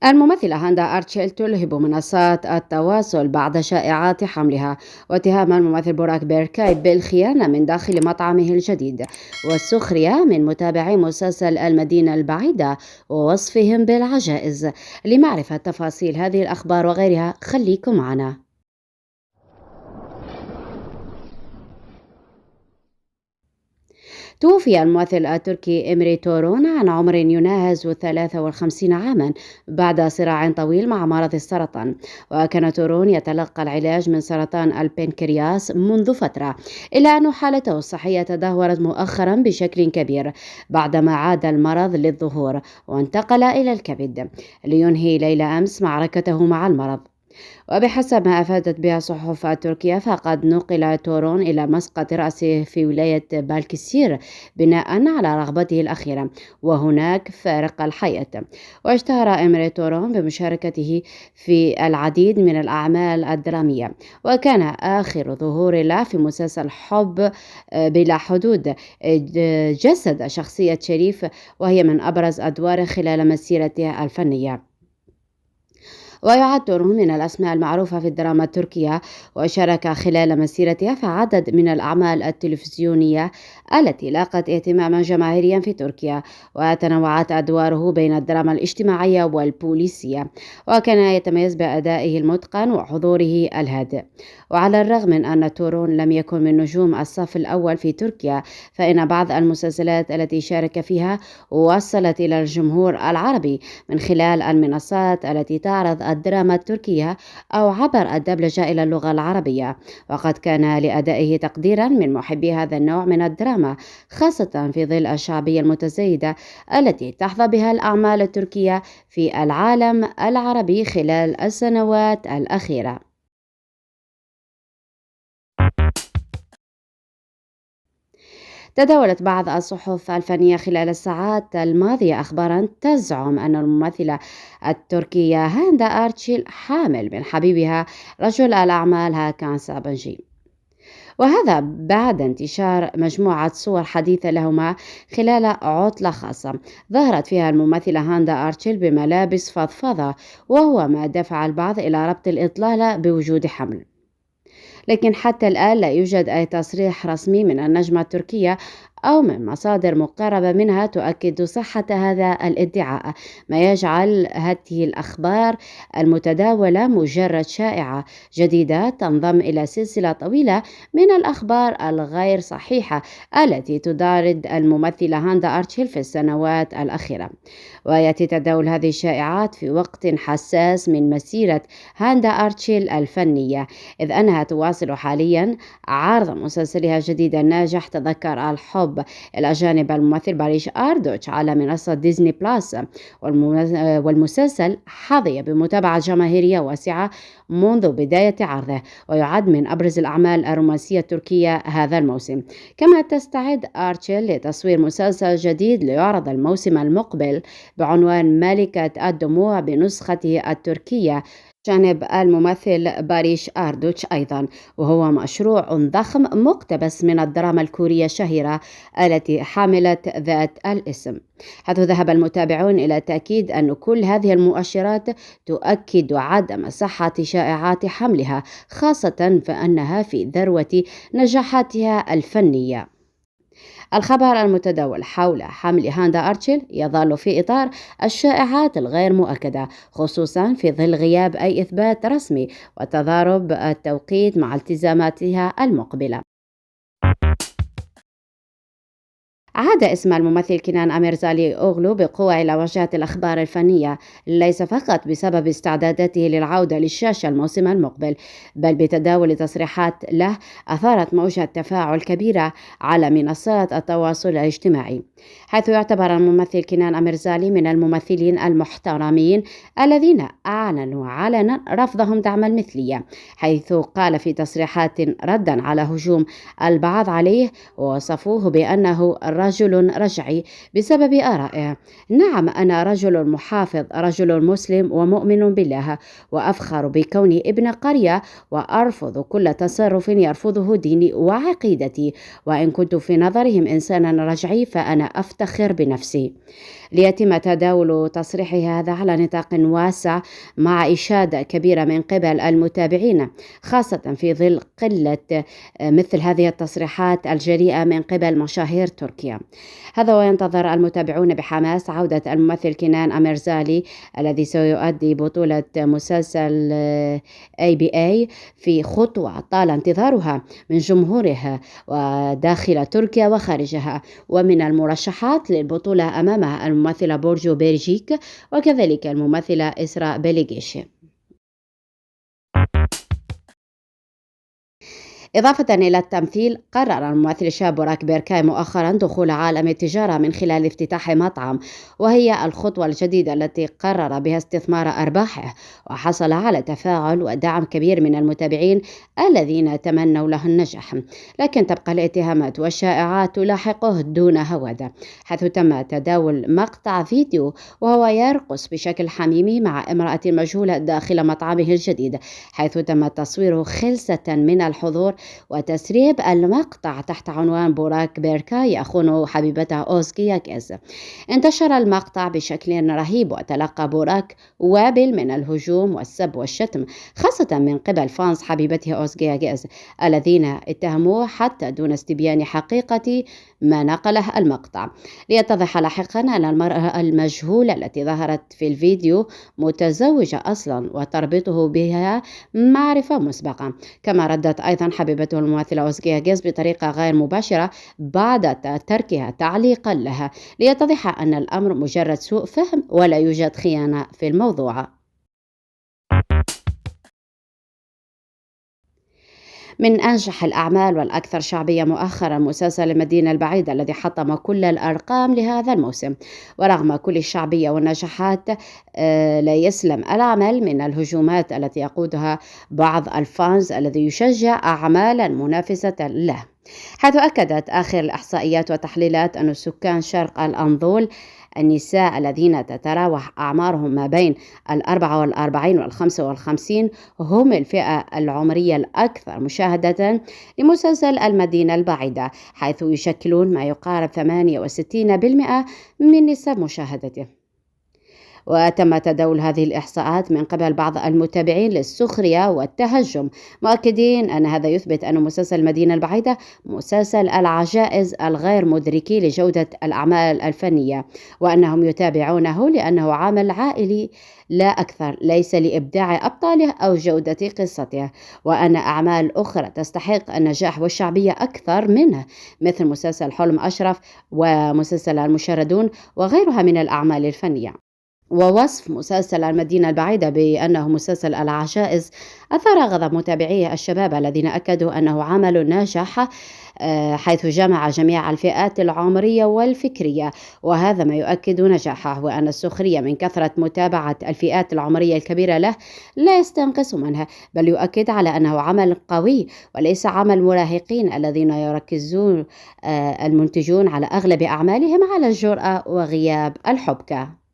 الممثلة هاندا أرتشيل تلهب منصات التواصل بعد شائعات حملها، واتهام الممثل بوراك بيركاي بالخيانة من داخل مطعمه الجديد، والسخرية من متابعي مسلسل المدينة البعيدة ووصفهم بالعجائز. لمعرفة تفاصيل هذه الأخبار وغيرها خليكم معنا. توفي الممثل التركي إمري تورون عن عمر يناهز 53 عاما بعد صراع طويل مع مرض السرطان. وكان تورون يتلقى العلاج من سرطان البنكرياس منذ فترة، إلا أن حالته الصحية تدهورت مؤخرا بشكل كبير بعدما عاد المرض للظهور وانتقل إلى الكبد، لينهي ليلة أمس معركته مع المرض. وبحسب ما أفادت بها الصحف التركية، فقد نقل تورون إلى مسقط رأسه في ولاية بالكسير بناء على رغبته الأخيرة، وهناك فارق الحياة. واشتهر إمري تورون بمشاركته في العديد من الأعمال الدرامية، وكان آخر ظهور له في مسلسل حب بلا حدود. جسد شخصية شريف، وهي من أبرز أدواره خلال مسيرته الفنية. ويعد تورون من الأسماء المعروفة في الدراما التركية، وشارك خلال مسيرته في عدد من الأعمال التلفزيونية التي لاقت اهتماما جماهيريا في تركيا، وتنوعت أدواره بين الدراما الاجتماعية والبوليسية، وكان يتميز بأدائه المتقن وحضوره الهادئ. وعلى الرغم من أن تورون لم يكن من نجوم الصف الأول في تركيا، فإن بعض المسلسلات التي شارك فيها وصلت إلى الجمهور العربي من خلال المنصات التي تعرض الدراما التركية أو عبر الدبلجة إلى اللغة العربية. وقد كان لأدائه تقديرا من محبي هذا النوع من الدراما، خاصة في ظل الشعبية المتزايدة التي تحظى بها الأعمال التركية في العالم العربي خلال السنوات الأخيرة. تداولت بعض الصحف الفنية خلال الساعات الماضية أخبارا تزعم أن الممثلة التركية هاندا أرتشيل حامل من حبيبها رجل الأعمال هاكان سابنجي، وهذا بعد انتشار مجموعة صور حديثة لهما خلال عطلة خاصة ظهرت فيها الممثلة هاندا أرتشيل بملابس فضفاضة، وهو ما دفع البعض إلى ربط الإطلالة بوجود حمل. لكن حتى الآن لا يوجد أي تصريح رسمي من النجمة التركية أو من مصادر مقربة منها تؤكد صحة هذا الادعاء، ما يجعل هذه الأخبار المتداولة مجرد شائعة جديدة تنضم إلى سلسلة طويلة من الأخبار الغير صحيحة التي تدارد الممثلة هاندا أرتشيل في السنوات الأخيرة. ويأتي تداول هذه الشائعات في وقت حساس من مسيرة هاندا أرتشيل الفنية، إذ أنها تواصل حاليا عرض مسلسلها الجديد الناجح تذكر الحب، إلى جانب الممثل باريش أردوش على منصة ديزني بلاس. والمسلسل حظي بمتابعة جماهيرية واسعة منذ بداية عرضه، ويعد من أبرز الأعمال الرومانسية التركية هذا الموسم. كما تستعد أرتشيل لتصوير مسلسل جديد ليعرض الموسم المقبل بعنوان ملكة الدموع بنسخته التركية جانب الممثل باريش أردوش أيضا، وهو مشروع ضخم مقتبس من الدراما الكورية الشهيرة التي حملت ذات الاسم، حيث ذهب المتابعون إلى تأكيد أن كل هذه المؤشرات تؤكد عدم صحة شائعات حملها، خاصة فأنها في ذروة نجاحاتها الفنية. الخبر المتداول حول حمل هاندا أرتشيل يظل في إطار الشائعات الغير مؤكدة، خصوصا في ظل غياب أي إثبات رسمي وتضارب التوقيت مع التزاماتها المقبلة. عاد اسم الممثل كنان أميرزالي أوغلو بقوة إلى واجهة الأخبار الفنية، ليس فقط بسبب استعداداته للعودة للشاشة الموسم المقبل، بل بتداول تصريحات له أثارت موجة تفاعل كبيرة على منصات التواصل الاجتماعي، حيث يعتبر الممثل كنان أميرزالي من الممثلين المحترمين الذين أعلنوا علنا رفضهم دعم المثلية، حيث قال في تصريحات ردا على هجوم البعض عليه ووصفوه بأنه الرجل رجل رجعي بسبب آرائه. نعم، أنا رجل محافظ، رجل مسلم ومؤمن بالله، وأفخر بكوني ابن قرية، وأرفض كل تصرف يرفضه ديني وعقيدتي. وإن كنت في نظرهم إنسانا رجعي فأنا أفتخر بنفسي. ليتم تداول تصريحه هذا على نطاق واسع مع إشادة كبيرة من قبل المتابعين، خاصة في ظل قلة مثل هذه التصريحات الجريئة من قبل مشاهير تركيا. هذا وينتظر المتابعون بحماس عودة الممثل كنان أميرزالي الذي سيؤدي بطولة مسلسل ABA في خطوة طال انتظارها من جمهورها وداخل تركيا وخارجها. ومن المرشحات للبطولة أمامها الممثلة بورجو بيرجيك، وكذلك الممثلة إسراء بيليغيش. إضافة إلى التمثيل، قرر الممثل الشاب بوراك بيركاي مؤخرا دخول عالم التجارة من خلال افتتاح مطعم، وهي الخطوة الجديدة التي قرر بها استثمار أرباحه، وحصل على تفاعل ودعم كبير من المتابعين الذين تمنوا له النجاح. لكن تبقى الاتهامات والشائعات تلاحقه دون هوادة، حيث تم تداول مقطع فيديو وهو يرقص بشكل حميمي مع امرأة مجهولة داخل مطعمه الجديد، حيث تم تصويره خلسة من الحضور وتسريب المقطع تحت عنوان بوراك بيركاي يخون حبيبته أوزكي ياكيز. انتشر المقطع بشكل رهيب، وتلقى بوراك وابل من الهجوم والسب والشتم، خاصة من قبل فانز حبيبته أوزكي ياكيز الذين اتهموه حتى دون استبيان حقيقة ما نقله المقطع. ليتضح لاحقا أن المرأة المجهولة التي ظهرت في الفيديو متزوجة أصلا وتربطه بها معرفة مسبقة. كما ردت أيضا حبيبته الممثلة أوزكي ياكيز بطريقة غير مباشرة بعد تركها تعليقا لها، ليتضح أن الأمر مجرد سوء فهم ولا يوجد خيانة في الموضوع. من أنجح الأعمال والأكثر شعبية مؤخرا مسلسل المدينة البعيدة الذي حطم كل الأرقام لهذا الموسم. ورغم كل الشعبية والنجاحات لا يسلم العمل من الهجومات التي يقودها بعض الفانز الذي يشجع أعمالا منافسة له، حيث أكدت آخر الإحصائيات والتحليلات أن سكان شرق الأناضول النساء الذين تتراوح أعمارهم ما بين 44 و55 هم الفئة العمرية الأكثر مشاهدة لمسلسل المدينة البعيدة، حيث يشكلون ما يقارب 68% من نسب مشاهدته. وتم تداول هذه الإحصاءات من قبل بعض المتابعين للسخرية والتهجم، مؤكدين أن هذا يثبت أن مسلسل المدينة البعيدة مسلسل العجائز الغير مدركي لجودة الأعمال الفنية، وأنهم يتابعونه لأنه عمل عائلي لا أكثر، ليس لإبداع أبطاله أو جودة قصته، وأن أعمال أخرى تستحق النجاح والشعبية أكثر منه، مثل مسلسل حلم أشرف ومسلسل المشردون وغيرها من الأعمال الفنية. ووصف مسلسل المدينة البعيدة بأنه مسلسل العجائز أثار غضب متابعيه الشباب الذين أكدوا أنه عمل ناجح، حيث جمع جميع الفئات العمرية والفكرية، وهذا ما يؤكد نجاحه، وأن السخرية من كثرة متابعة الفئات العمرية الكبيرة له لا يستنقص منها، بل يؤكد على أنه عمل قوي وليس عمل مراهقين الذين يركزون المنتجون على أغلب أعمالهم على الجرأة وغياب الحبكة.